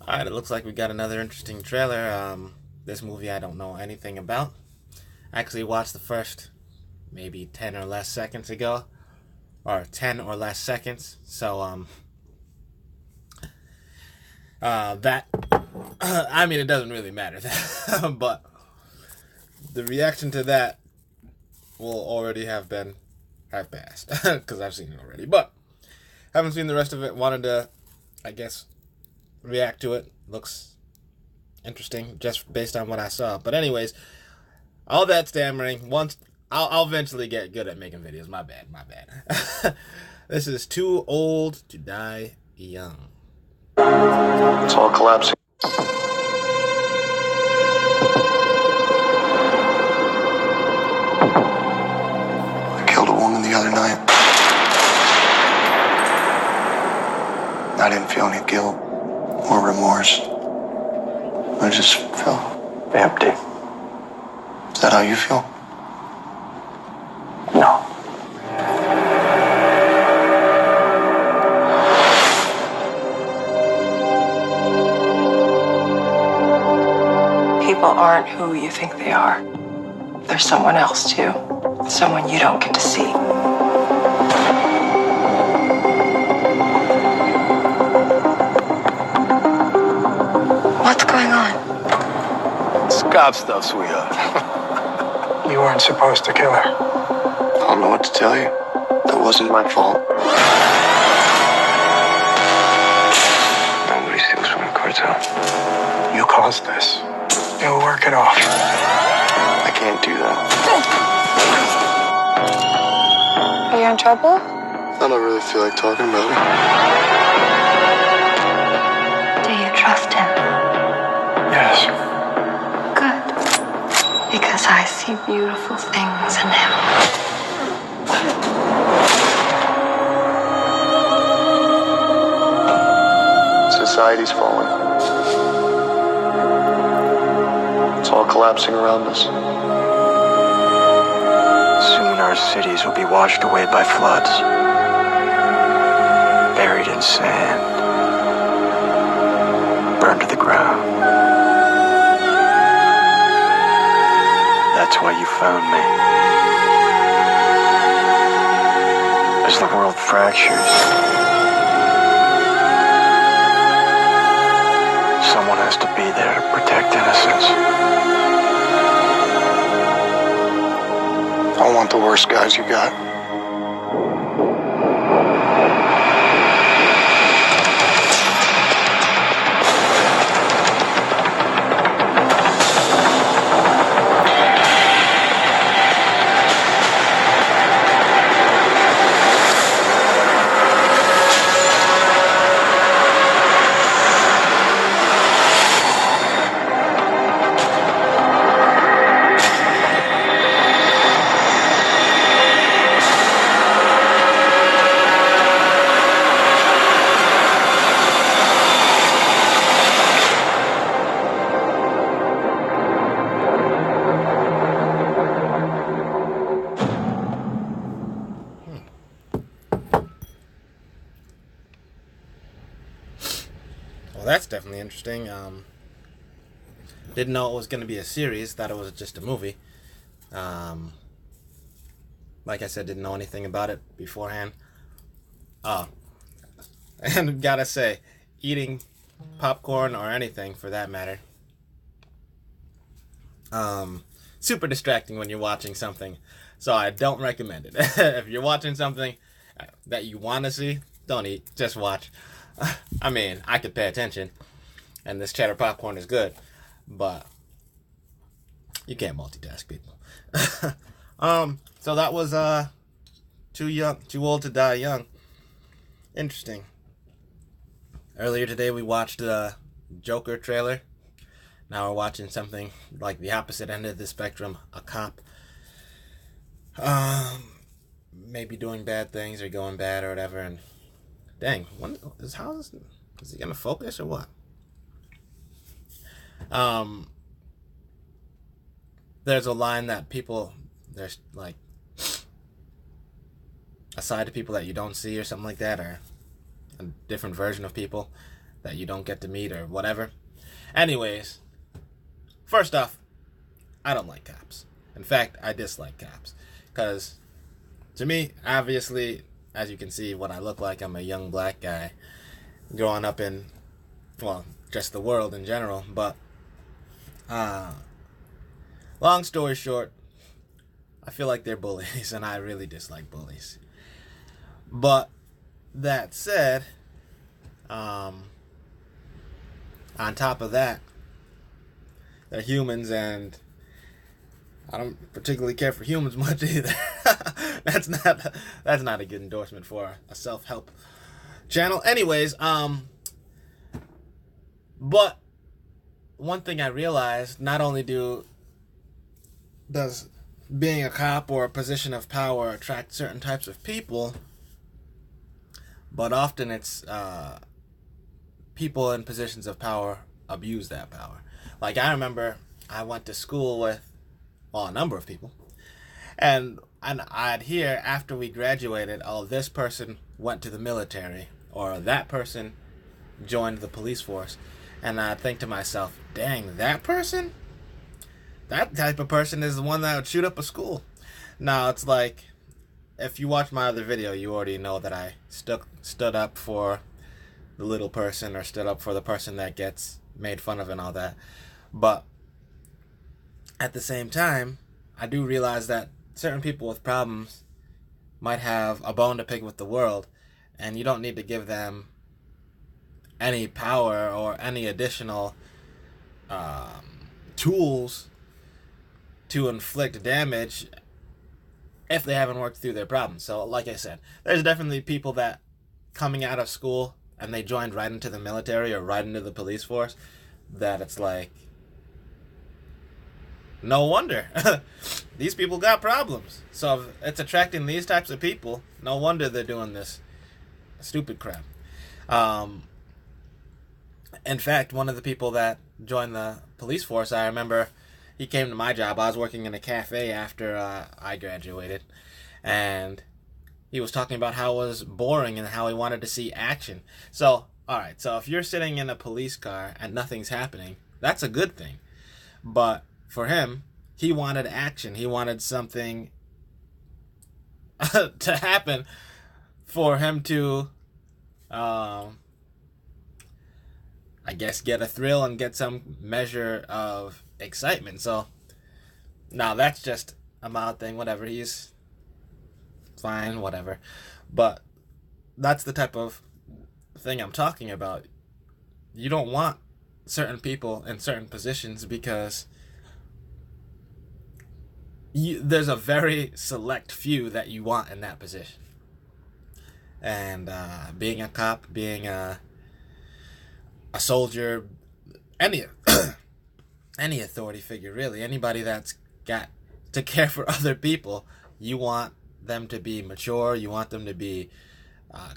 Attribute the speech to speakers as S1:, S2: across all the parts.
S1: Alright, it looks like we got another interesting trailer. This movie I don't know anything about. I actually watched the first maybe 10 or less seconds ago. Or 10 or less seconds. So, that, I mean, it doesn't really matter. But the reaction to that will already have passed. Because I've seen it already. But, haven't seen the rest of it. Wanted to, I guess, react to it. Looks interesting just based on what I saw. But anyways, all that stammering. Once I'll eventually get good at making videos. My bad. This is Too Old to Die Young.
S2: It's all collapsing. I killed a woman the other night. I didn't feel any guilt or remorse. I just felt empty. Is that how you feel? No.
S3: People aren't who you think they are. There's someone else, too. Someone you don't get to see. What's going on?
S2: Scott stuff, sweetheart.
S4: You weren't supposed to kill her.
S2: I don't know what to tell you. That wasn't my fault. Nobody steals from the cartel.
S4: You caused this. You'll work it off.
S2: I can't do that.
S3: Are you in trouble?
S2: I don't really feel like talking about it.
S3: Do you trust him?
S4: Yes.
S3: Good. Because I see beautiful things in him.
S2: Society's falling. It's all collapsing around us.
S5: Soon our cities will be washed away by floods, buried in sand, burned to the ground. That's why you found me. As the world fractures, someone has to be there to protect innocence.
S2: I want the worst guys you got.
S1: Well, that's definitely interesting. Didn't know it was going to be a series. Thought it was just a movie. Like I said, didn't know anything about it beforehand. Oh, and gotta say, eating popcorn or anything for that matter, super distracting when you're watching something. So I don't recommend it. If you're watching something that you want to see, don't eat. Just watch. I mean, I could pay attention, and this cheddar popcorn is good, but you can't multitask, people. So that was Too Old to Die Young. Interesting. Earlier today we watched the Joker trailer. Now we're watching something like the opposite end of the spectrum, a cop. Maybe doing bad things or going bad or whatever, and dang, is he gonna focus or what? There's a line that there's like a side of people that you don't see or something like that, or a different version of people. that you don't get to meet or whatever. Anyways, first off, I don't like cops. In fact, I dislike cops. Because, to me, obviously, as you can see what I look like, I'm a young black guy growing up in, well, just the world in general. But, long story short, I feel like they're bullies, and I really dislike bullies. But, that said, on top of that, they're humans, and I don't particularly care for humans much either. That's not a good endorsement for a self-help channel. Anyways, but one thing I realized, not only does being a cop or a position of power attract certain types of people, but often it's people in positions of power abuse that power. Like, I remember I went to school with, well, a number of people, and I'd hear after we graduated, oh, this person went to the military, or that person joined the police force, and I'd think to myself, dang, that person? That type of person is the one that would shoot up a school. Now, it's like, if you watch my other video, you already know that I stood up for the little person, or stood up for the person that gets made fun of and all that. But at the same time, I do realize that certain people with problems might have a bone to pick with the world, and you don't need to give them any power or any additional tools to inflict damage if they haven't worked through their problems. So, like I said, there's definitely people that coming out of school and they joined right into the military or right into the police force, that it's like, no wonder. These people got problems. So if it's attracting these types of people, no wonder they're doing this stupid crap. In fact, one of the people that joined the police force, I remember he came to my job. I was working in a cafe after I graduated, and he was talking about how it was boring and how he wanted to see action. So, alright, so if you're sitting in a police car and nothing's happening, that's a good thing. But for him, he wanted action. He wanted something to happen for him to, I guess, get a thrill and get some measure of excitement. So, now that's just a mild thing, whatever. He's fine, whatever. But that's the type of thing I'm talking about. You don't want certain people in certain positions because there's a very select few that you want in that position. And being a cop, being a soldier, any authority figure, really, anybody that's got to care for other people, you want them to be mature, you want them to be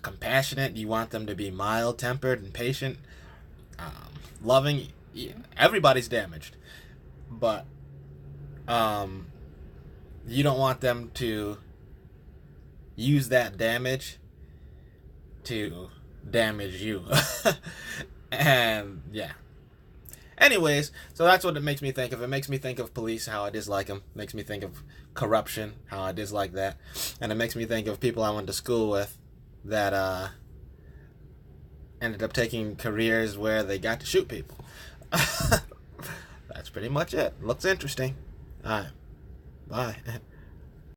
S1: compassionate, you want them to be mild-tempered and patient, loving. Everybody's damaged, but you don't want them to use that damage to damage you. And yeah. Anyways, so that's what it makes me think of. It makes me think of police, how I dislike them. It makes me think of corruption, how I dislike that. And it makes me think of people I went to school with that ended up taking careers where they got to shoot people. That's pretty much it. Looks interesting. Alright. Bye.